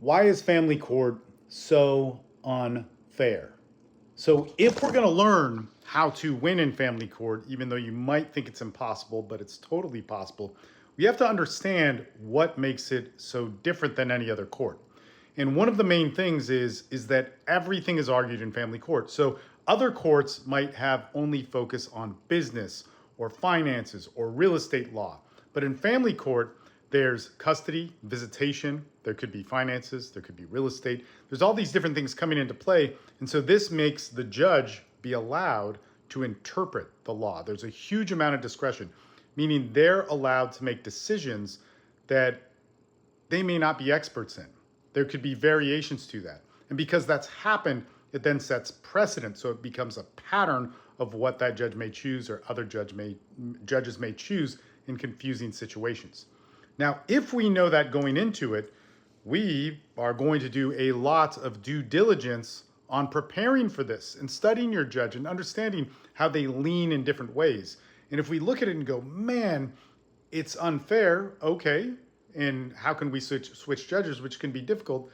Why is family court so unfair? So if we're going to learn how to win in family court, even though you might think it's impossible, but it's totally possible, we have to understand what makes it so different than any other court. And one of the main things is that everything is argued in family court. So other courts might have only focus on business or finances or real estate law. But in family court, there's custody, visitation, there could be finances, there could be real estate. There's all these different things coming into play. And so this makes the judge be allowed to interpret the law. There's a huge amount of discretion, meaning they're allowed to make decisions that they may not be experts in. There could be variations to that. And because that's happened, it then sets precedent. So it becomes a pattern of what that judge may choose or other judges may choose in confusing situations. Now, if we know that going into it, we are going to do a lot of due diligence on preparing for this and studying your judge and understanding how they lean in different ways. And if we look at it and go, man, it's unfair, okay, and how can we switch judges, which can be difficult,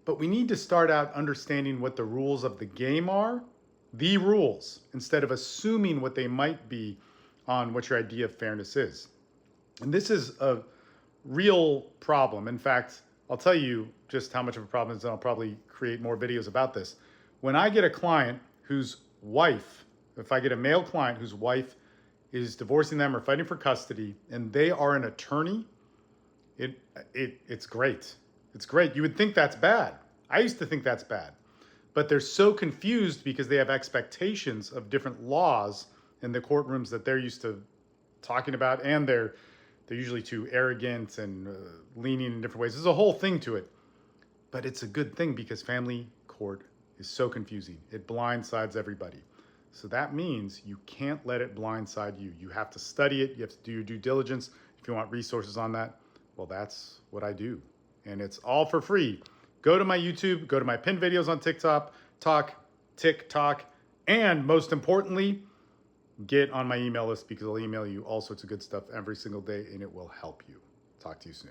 but we need to start out understanding what the rules of the game are, the rules, instead of assuming what they might be on what your idea of fairness is. And this is a real problem. In fact, I'll tell you just how much of a problem it is, and I'll probably create more videos about this. When I get a client whose wife, if I get a male client whose wife is divorcing them or fighting for custody, and they are an attorney, it's great. It's great. You would think that's bad. I used to think that's bad. But they're so confused because they have expectations of different laws in the courtrooms that they're used to talking about, and they're usually too arrogant and leaning in different ways. There's a whole thing to it. But it's a good thing because family court is so confusing. It blindsides everybody. So that means you can't let it blindside you. You have to study it. You have to do your due diligence. If you want resources on that, well, that's what I do. And it's all for free. Go to my YouTube, go to my pinned videos on TikTok, and most importantly, get on my email list because I'll email you all sorts of good stuff every single day and it will help you. Talk to you soon.